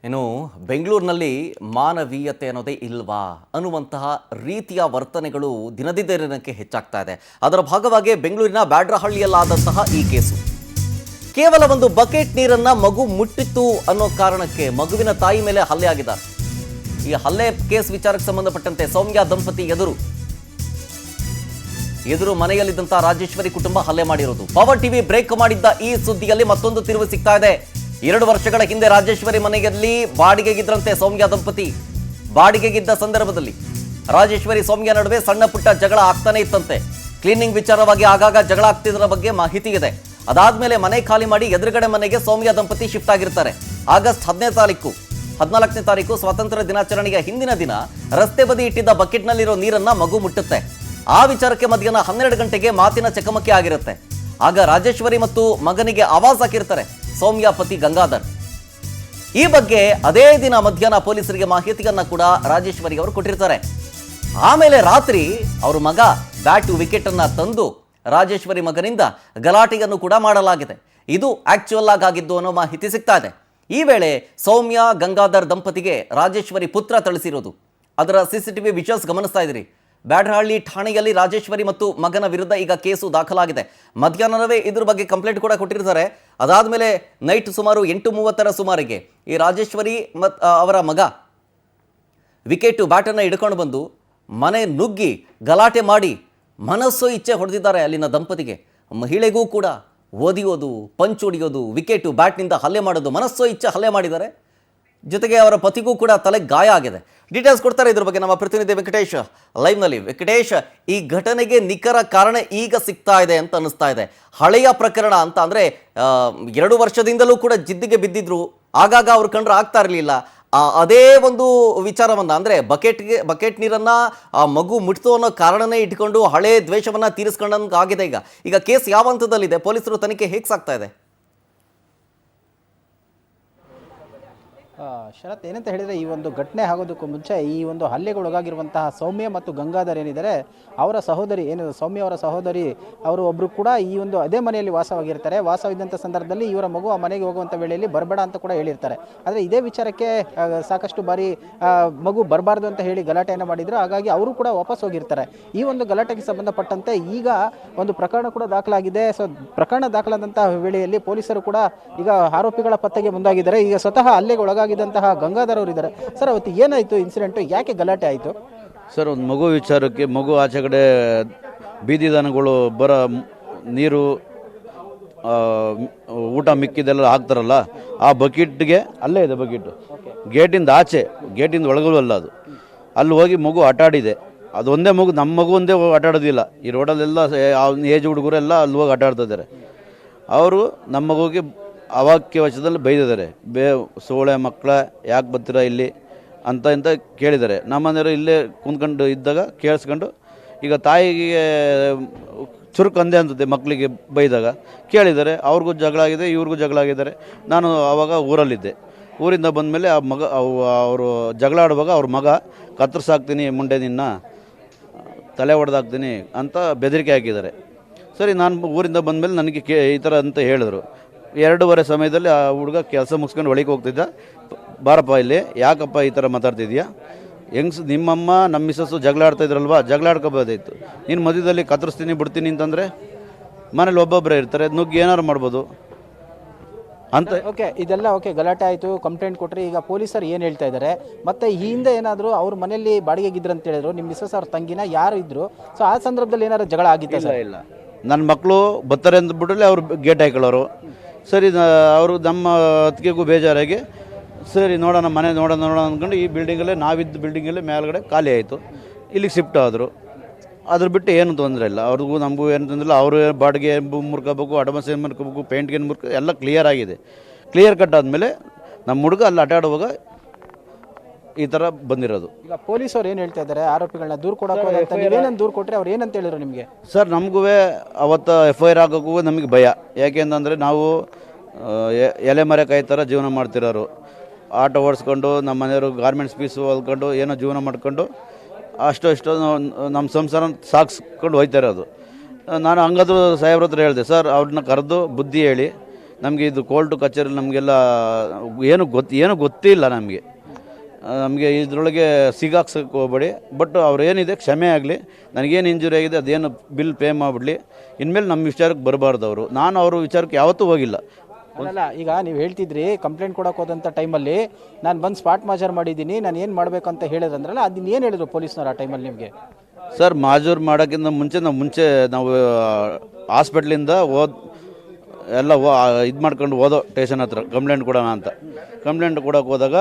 ಇನ್ನು ಬೆಂಗಳೂರಿನಲ್ಲಿ ಮಾನವೀಯತೆ ಅನ್ನೋದೇ ಇಲ್ವಾ ಅನ್ನುವಂತಹ ರೀತಿಯ ವರ್ತನೆಗಳು ದಿನದಿನಕ್ಕೆ ಹೆಚ್ಚಾಗ್ತಾ ಇದೆ. ಅದರ ಭಾಗವಾಗಿ ಬೆಂಗಳೂರಿನ ಬ್ಯಾಡ್ರಹಳ್ಳಿಯಲ್ಲಾದಂತಹ ಈ ಕೇಸು ಕೇವಲ ಒಂದು ಬಕೆಟ್ ನೀರನ್ನ ಮಗು ಮುಟ್ಟಿತ್ತು ಅನ್ನೋ ಕಾರಣಕ್ಕೆ ಮಗುವಿನ ತಾಯಿ ಮೇಲೆ ಹಲ್ಲೆ ಆಗಿದ್ದಾರೆ. ಈ ಹಲ್ಲೆ ಕೇಸ್ ವಿಚಾರಕ್ಕೆ ಸಂಬಂಧಪಟ್ಟಂತೆ ಸೌಮ್ಯ ದಂಪತಿ ಎದುರು ಮನೆಯಲ್ಲಿದ್ದಂತಹ ರಾಜೇಶ್ವರಿ ಕುಟುಂಬ ಹಲ್ಲೆ ಮಾಡಿರೋದು. ಪವರ್ ಟಿವಿ ಬ್ರೇಕ್ ಮಾಡಿದ್ದ ಈ ಸುದ್ದಿಯಲ್ಲಿ ಮತ್ತೊಂದು ತಿರುವು ಸಿಗ್ತಾ ಇದೆ. 2 ವರ್ಷಗಳ ಹಿಂದೆ ರಾಜೇಶ್ವರಿ ಮನೆಯಲ್ಲಿ ಬಾಡಿಗೆಗಿದ್ರಂತೆ ಸೌಮ್ಯ ದಂಪತಿ. ಬಾಡಿಗೆಗಿದ್ದ ಸಂದರ್ಭದಲ್ಲಿ ರಾಜೇಶ್ವರಿ ಸೌಮ್ಯ ನಡುವೆ ಸಣ್ಣ ಪುಟ್ಟ ಜಗಳ ಆಗ್ತಾನೆ ಇತ್ತಂತೆ. ಕ್ಲೀನಿಂಗ್ ವಿಚಾರವಾಗಿ ಆಗಾಗ ಜಗಳ ಆಗ್ತಿದ್ದರ ಬಗ್ಗೆ ಮಾಹಿತಿ ಇದೆ. ಅದಾದ್ಮೇಲೆ ಮನೆ ಖಾಲಿ ಮಾಡಿ ಎದುರುಗಡೆ ಮನೆಗೆ ಸೌಮ್ಯ ದಂಪತಿ ಶಿಫ್ಟ್ ಆಗಿರ್ತಾರೆ. ಆಗಸ್ಟ್ 14ನೇ ತಾರೀಕು ಸ್ವಾತಂತ್ರ್ಯ ದಿನಾಚರಣೆಯ ಹಿಂದಿನ ದಿನ ರಸ್ತೆ ಬದಿ ಇಟ್ಟಿದ್ದ ಬಕೆಟ್ನಲ್ಲಿರೋ ನೀರನ್ನ ಮಗು ಮುಟ್ಟುತ್ತೆ. ಆ ವಿಚಾರಕ್ಕೆ ಮಧ್ಯಾಹ್ನ 12 ಗಂಟೆಗೆ ಮಾತಿನ ಚಕಮಕಿ ಆಗಿರುತ್ತೆ. ಆಗ ರಾಜೇಶ್ವರಿ ಮತ್ತು ಮಗನಿಗೆ ಆವಾಜ್ ಹಾಕಿರ್ತಾರೆ ಸೌಮ್ಯ ಪತಿ ಗಂಗಾಧರ್. ಈ ಬಗ್ಗೆ ಅದೇ ದಿನ ಮಧ್ಯಾಹ್ನ ಪೊಲೀಸರಿಗೆ ಮಾಹಿತಿಯನ್ನ ಕೂಡ ರಾಜೇಶ್ವರಿ ಅವರು ಕೊಟ್ಟಿರ್ತಾರೆ. ಆಮೇಲೆ ರಾತ್ರಿ ಅವ್ರ ಮಗ ಬ್ಯಾಟು ವಿಕೆಟ್ ಅನ್ನ ತಂದು ರಾಜೇಶ್ವರಿ ಮಗನಿಂದ ಗಲಾಟೆಯನ್ನು ಕೂಡ ಮಾಡಲಾಗಿದೆ. ಇದು ಆಕ್ಚುಯಲ್ ಆಗಿದ್ದು ಅನ್ನೋ ಮಾಹಿತಿ ಸಿಗ್ತಾ ಇದೆ. ಈ ವೇಳೆ ಸೌಮ್ಯ ಗಂಗಾಧರ್ ದಂಪತಿಗೆ ರಾಜೇಶ್ವರಿ ಪುತ್ರ ಥಳಿಸಿರೋದು ಅದರ CCTV ವಿಜುವಲ್ಸ್ ಗಮನಿಸ್ತಾ ಇದ್ದೀರಿ. ಬ್ಯಾಡ್ರಹಳ್ಳಿ ಠಾಣೆಯಲ್ಲಿ ರಾಜೇಶ್ವರಿ ಮತ್ತು ಮಗನ ವಿರುದ್ಧ ಈಗ ಕೇಸು ದಾಖಲಾಗಿದೆ. ಮಧ್ಯಾಹ್ನವೇ ಇದ್ರ ಬಗ್ಗೆ ಕಂಪ್ಲೇಂಟ್ ಕೂಡ ಕೊಟ್ಟಿರ್ತಾರೆ. ಅದಾದಮೇಲೆ ನೈಟ್ ಸುಮಾರು 8:30 ಸುಮಾರಿಗೆ ಈ ರಾಜೇಶ್ವರಿ ಅವರ ಮಗ ವಿಕೆಟ್ ಬ್ಯಾಟನ್ನು ಹಿಡ್ಕೊಂಡು ಬಂದು ಮನೆ ನುಗ್ಗಿ ಗಲಾಟೆ ಮಾಡಿ ಮನಸ್ಸು ಇಚ್ಛೆ ಹೊಡೆದಿದ್ದಾರೆ ಅಲ್ಲಿನ ದಂಪತಿಗೆ. ಮಹಿಳೆಗೂ ಕೂಡ ಓದಿಯೋದು, ಪಂಚ್ ಹೊಡಿಯೋದು, ವಿಕೆಟು ಬ್ಯಾಟ್ನಿಂದ ಹಲ್ಲೆ ಮಾಡೋದು, ಮನಸ್ಸು ಇಚ್ಛೆ ಹಲ್ಲೆ ಮಾಡಿದ್ದಾರೆ. ಜೊತೆಗೆ ಅವರ ಪತಿಗೂ ಕೂಡ ತಲೆಗೆ ಗಾಯ ಆಗಿದೆ. ಡೀಟೇಲ್ಸ್ ಕೊಡ್ತಾರೆ ಇದ್ರ ಬಗ್ಗೆ ನಮ್ಮ ಪ್ರತಿನಿಧಿ ವೆಂಕಟೇಶ್ ಲೈವ್ನಲ್ಲಿ. ವೆಂಕಟೇಶ್, ಈ ಘಟನೆಗೆ ನಿಖರ ಕಾರಣ ಈಗ ಸಿಗ್ತಾ ಇದೆ ಅಂತ ಅನಿಸ್ತಾ ಇದೆ. ಹಳೆಯ ಪ್ರಕರಣ ಅಂತ ಅಂದರೆ 2 ವರ್ಷದಿಂದಲೂ ಕೂಡ ಜಿದ್ದಿಗೆ ಬಿದ್ದಿದ್ರು, ಆಗಾಗ ಅವ್ರು ಕಂಡ್ರೆ ಆಗ್ತಾ ಇರಲಿಲ್ಲ. ಅದೇ ಒಂದು ವಿಚಾರವನ್ನು ಅಂದರೆ ಬಕೆಟ್ ನೀರನ್ನು ಆ ಮಗು ಮುಟ್ತು ಅನ್ನೋ ಕಾರಣನೇ ಇಟ್ಕೊಂಡು ಹಳೆ ದ್ವೇಷವನ್ನು ತೀರಿಸ್ಕೊಂಡಂಗೆ ಆಗಿದೆ. ಈಗ ಕೇಸ್ ಯಾವ ಹಂತದಲ್ಲಿದೆ? ಪೊಲೀಸರು ತನಿಖೆ ಹೇಗೆ ಸಾಗ್ತಾ ಇದೆ? ಶರತ್, ಏನಂತ ಹೇಳಿದರೆ ಈ ಒಂದು ಘಟನೆ ಆಗೋದಕ್ಕೂ ಮುಂಚೆ ಈ ಒಂದು ಹಲ್ಲೆಗೊಳಗಾಗಿರುವಂತಹ ಸೌಮ್ಯ ಮತ್ತು ಗಂಗಾಧರ್ ಏನಿದ್ದಾರೆ ಅವರ ಸಹೋದರಿ ಸೌಮ್ಯ ಅವರ ಸಹೋದರಿ ಅವರು ಒಬ್ಬರು ಕೂಡ ಈ ಒಂದು ಅದೇ ಮನೆಯಲ್ಲಿ ವಾಸವಾಗಿರ್ತಾರೆ. ವಾಸವಿದ್ದಂಥ ಸಂದರ್ಭದಲ್ಲಿ ಇವರ ಮಗು ಆ ಮನೆಗೆ ಹೋಗುವಂಥ ವೇಳೆಯಲ್ಲಿ ಬರಬೇಡ ಅಂತ ಕೂಡ ಹೇಳಿರ್ತಾರೆ. ಆದರೆ ಇದೇ ವಿಚಾರಕ್ಕೆ ಸಾಕಷ್ಟು ಬಾರಿ ಮಗು ಬರಬಾರ್ದು ಅಂತ ಹೇಳಿ ಗಲಾಟೆಯನ್ನು ಮಾಡಿದ್ರು. ಹಾಗಾಗಿ ಅವರು ಕೂಡ ವಾಪಸ್ ಹೋಗಿರ್ತಾರೆ. ಈ ಒಂದು ಗಲಾಟೆಗೆ ಸಂಬಂಧಪಟ್ಟಂತೆ ಈಗ ಒಂದು ಪ್ರಕರಣ ಕೂಡ ದಾಖಲಾಗಿದೆ. ಸೊ ಪ್ರಕರಣ ದಾಖಲಾದಂತಹ ವೇಳೆಯಲ್ಲಿ ಪೊಲೀಸರು ಕೂಡ ಈಗ ಆರೋಪಿಗಳ ಪತ್ತೆಗೆ ಮುಂದಾಗಿದ್ದಾರೆ. ಈಗ ಸ್ವತಃ ಹಲ್ಲೆಗೊಳಗಾಗಿದ್ದಂತಹ ಗಂಗಾಧರ್ ಅವರು ಇದ್ದಾರೆ. ಸರ್, ಅವತ್ತು ಏನಾಯಿತು ಇನ್ಸಿಡೆಂಟು? ಯಾಕೆ ಗಲಾಟೆ ಆಯಿತು? ಸರ್, ಒಂದು ಮಗು ವಿಚಾರಕ್ಕೆ ಮಗು ಆಚೆ ಕಡೆ ಬೀದಿ ದನಗಳು ನೀರು ಊಟ ಮಿಕ್ಕಿದೆಲ್ಲ ಹಾಕ್ತಾರಲ್ಲ, ಆ ಬಕೆಟ್ಗೆ ಅಲ್ಲೇ ಇದೆ ಬಕೆಟ್, ಗೇಟಿಂದ ಆಚೆ, ಗೇಟಿಂದ ಒಳಗಲು ಅಲ್ಲ ಅದು. ಅಲ್ಲಿ ಹೋಗಿ ಮಗು ಆಟ ಆಡಿದೆ. ಅದು ಒಂದೇ ಮಗು, ನಮ್ಮ ಮಗು ಒಂದೇ ಆಟ ಆಡೋದಿಲ್ಲ. ಈ ರೋಡಲ್ಲೆಲ್ಲ ಏಜ್ ಹುಡುಗರೆಲ್ಲ ಅಲ್ಲಿ ಹೋಗಿ ಆಟ ಆಡ್ತಿದ್ದಾರೆ. ಅವರು ನಮ್ಮ ಮಗುಗೆ ಅವಾಕ್ಯ ವಚದಲ್ಲಿ ಬೈದಿದ್ದಾರೆ. ಸೋಳೆ ಮಕ್ಕಳ ಯಾಕೆ ಬರ್ತೀರಾ ಇಲ್ಲಿ ಅಂತ ಕೇಳಿದ್ದಾರೆ. ನಮ್ಮನೆಯವರು ಇಲ್ಲೇ ಕುಂತ್ಕೊಂಡು ಇದ್ದಾಗ ಕೇಳಿಸ್ಕೊಂಡು ಈಗ ತಾಯಿಗೆ ಚುರುಕು ಅಂದೆ ಅಂತದೆ ಮಕ್ಕಳಿಗೆ ಬೈದಾಗ ಕೇಳಿದ್ದಾರೆ. ಅವ್ರಿಗೂ ಜಗಳ ಆಗಿದೆ, ಇವ್ರಿಗೂ ಜಗಳ ಆಗಿದ್ದಾರೆ. ನಾನು ಆವಾಗ ಊರಲ್ಲಿದ್ದೆ. ಊರಿಂದ ಬಂದಮೇಲೆ ಆ ಮಗ ಅವರು ಜಗಳ ಆಡುವಾಗ ಅವ್ರ ಮಗ ಕತ್ತರಿಸಾಕ್ತೀನಿ ಮುಂಡೆ ನಿನ್ನ ತಲೆ ಹೊಡೆದಾಕ್ತೀನಿ ಅಂತ ಬೆದರಿಕೆ ಹಾಕಿದ್ದಾರೆ. ಸರಿ, ನಾನು ಊರಿಂದ ಬಂದಮೇಲೆ ನನಗೆ ಈ ಥರ ಅಂತ ಹೇಳಿದ್ರು. 2:30 ಸಮಯದಲ್ಲಿ ಆ ಹುಡುಗ ಕೆಲಸ ಮುಗಿಸ್ಕೊಂಡು ಒಳಗೆ ಹೋಗ್ತಿದ್ದ. ಬಾರಪ್ಪ ಇಲ್ಲಿ, ಯಾಕಪ್ಪ ಈ ಥರ ಮಾತಾಡ್ತಿದ್ಯಾ? ನಿಮ್ಮಮ್ಮ ನಮ್ಮ ಮಿಸ್ಸಸ್ಸು ಜಗಳ ಆಡ್ತಾಯಿದ್ರಲ್ವಾ, ಜಗಳ ಆಡ್ಕೋಬೋದಾಯಿತು. ನೀನು ಮಧ್ಯದಲ್ಲಿ ಕತ್ತರಿಸ್ತೀನಿ ಬಿಡ್ತೀನಿ ಅಂತಂದರೆ ಮನೇಲಿ ಒಬ್ಬೊಬ್ಬರೇ ಇರ್ತಾರೆ, ನುಗ್ಗಿ ಏನಾರು ಮಾಡ್ಬೋದು ಅಂತ. ಇದೆಲ್ಲ ಗಲಾಟೆ ಆಯಿತು, ಕಂಪ್ಲೇಂಟ್ ಕೊಟ್ಟರೆ. ಈಗ ಪೊಲೀಸರು ಏನು ಹೇಳ್ತಾ ಇದ್ದಾರೆ? ಮತ್ತು ಈ ಹಿಂದೆ ಏನಾದರೂ ಅವ್ರ ಮನೆಯಲ್ಲಿ ಬಾಡಿಗೆಗಿದ್ರು ಅಂತ ಹೇಳಿದ್ರು, ನಿಮ್ಮ ಮಿಸ್ಸಸ್ ಅವ್ರ ತಂಗಿನ ಯಾರು ಇದ್ದರು? ಸೊ ಆ ಸಂದರ್ಭದಲ್ಲಿ ಏನಾದ್ರು ಜಗಳ ಆಗಿತ್ತು? ಸರ್, ಇಲ್ಲ, ನನ್ನ ಮಕ್ಕಳು ಬರ್ತಾರೆ ಅಂದ್ಬಿಟ್ಟಲ್ಲಿ ಅವ್ರು ಗೇಟ್ ಹಾಕೊಳ್ಳೋರು. ಸರಿ, ಅವರು ನಮ್ಮ ಅತ್ತಿಗೆಗೂ ಬೇಜಾರಾಗಿ ಸರಿ ಮನೆ ನೋಡೋಣ ಅಂದ್ಕೊಂಡು ಈ ಬಿಲ್ಡಿಂಗಲ್ಲೇ, ನಾವಿದ್ದ ಬಿಲ್ಡಿಂಗಲ್ಲೇ ಮೇಲ್ಗಡೆ ಖಾಲಿ ಆಯಿತು. ಇಲ್ಲಿಗೆ ಶಿಫ್ಟ್ ಆದರು. ಅದ್ರ ಬಿಟ್ಟು ಏನು ತೊಂದರೆ ಇಲ್ಲ. ಅವ್ರಿಗೂ ನಮಗೂ ಏನು ತೊಂದರೆ ಇಲ್ಲ. ಅವರು ಬಾಡಿಗೆ ಮುರ್ಕೋಬೇಕು, ಅಡ್ವಾನ್ಸ್ ಏನು ಮುರ್ಕೋಬೇಕು, ಪೇಂಟ್ಗೆ ಏನು ಎಲ್ಲ ಕ್ಲಿಯರ್ ಆಗಿದೆ. ಕ್ಲಿಯರ್ ಕಟ್ ಆದಮೇಲೆ ನಮ್ಮ ಹುಡುಗ ಅಲ್ಲಿ ಆಟ ಆಡುವಾಗ ಈ ಥರ ಬಂದಿರೋದು. ಈಗ ಪೊಲೀಸವ್ರು ಏನು ಹೇಳ್ತಾ ಇದ್ದಾರೆ? ಆರೋಪಿಗಳನ್ನ ದೂರು ಕೊಡೋಕೆ ನೀವೇನಂತ ದೂರು ಕೊಟ್ಟರೆ ಅವ್ರು ಏನಂತ ಹೇಳಿದ್ರು ನಿಮಗೆ? ಸರ್, ನಮಗೂ ಅವತ್ತು FIR ಹಾಕೋಕ್ಕೂ ನಮಗೆ ಭಯ. ಯಾಕೆಂತಂದರೆ ನಾವು ಎಲೆ ಮರೆ ಕಾಯಿ ಥರ ಜೀವನ ಮಾಡ್ತಿರೋರು. ಆಟೋ ಓಡಿಸ್ಕೊಂಡು ನಮ್ಮ ಮನೆಯವರು ಗಾರ್ಮೆಂಟ್ಸ್ ಪೀಸು ಹೊಲ್ಕೊಂಡು ಏನೋ ಜೀವನ ಮಾಡ್ಕೊಂಡು ಅಷ್ಟು ನಮ್ಮ ಸಂಸಾರ ಸಾಗಿಸ್ಕೊಂಡು ಹೋಯ್ತಾ ಇರೋದು. ನಾನು ಹಂಗಾದ್ರೂ ಸಾಹೇಬ್ರ ಹತ್ರ ಹೇಳಿದೆ, ಸರ್ ಅವ್ರನ್ನ ಕರೆದು ಬುದ್ಧಿ ಹೇಳಿ ನಮಗೆ ಇದು ಕೋರ್ಟು ಕಚೇರಿ ನಮಗೆಲ್ಲ ಏನು ಗೊತ್ತಿಲ್ಲ ನಮಗೆ. ಇದರೊಳಗೆ ಸಿಗಾಕ್ಸಕ್ಕೆ ಹೋಗ್ಬೇಡಿ. ಬಟ್ ಅವ್ರು ಏನಿದೆ ಕ್ಷಮೆ ಆಗಲಿ, ನನಗೇನು ಇಂಜುರಿ ಆಗಿದೆ ಅದೇನು ಬಿಲ್ ಪೇ ಮಾಡಿಬಿಡ್ಲಿ. ಇನ್ಮೇಲೆ ನಮ್ಮ ವಿಚಾರಕ್ಕೆ ಬರಬಾರ್ದು ಅವರು. ನಾನು ಅವ್ರ ವಿಚಾರಕ್ಕೆ ಯಾವತ್ತೂ ಹೋಗಿಲ್ಲ. ಅಲ್ಲ, ಈಗ ನೀವು ಹೇಳ್ತಿದ್ರಿ ಕಂಪ್ಲೇಂಟ್ ಕೊಡೋಕೆ ಹೋದಂಥ ಟೈಮಲ್ಲಿ ನಾನು ಬಂದು ಸ್ಪಾಟ್ ಮಾಜರ್ ಮಾಡಿದ್ದೀನಿ, ನಾನು ಏನು ಮಾಡಬೇಕು ಅಂತ ಹೇಳಿದ್ರಂದ್ರಲ್ಲ, ಅದನ್ನ ಏನು ಹೇಳಿದ್ರು ಪೊಲೀಸ್ನವ್ರು ಆ ಟೈಮಲ್ಲಿ ನಿಮಗೆ? ಸರ್, ಮಾಜೂರು ಮಾಡೋಕ್ಕಿಂತ ಮುಂಚೆ ನಾವು ಹಾಸ್ಪಿಟ್ಲಿಂದ ಇದು ಮಾಡ್ಕೊಂಡು ಹೋದೋ ಸ್ಟೇಷನ್ ಹತ್ರ ಕಂಪ್ಲೇಂಟ್ ಕೊಡೋಣ ಅಂತ. ಕಂಪ್ಲೇಂಟ್ ಕೊಡೋಕೆ ಹೋದಾಗ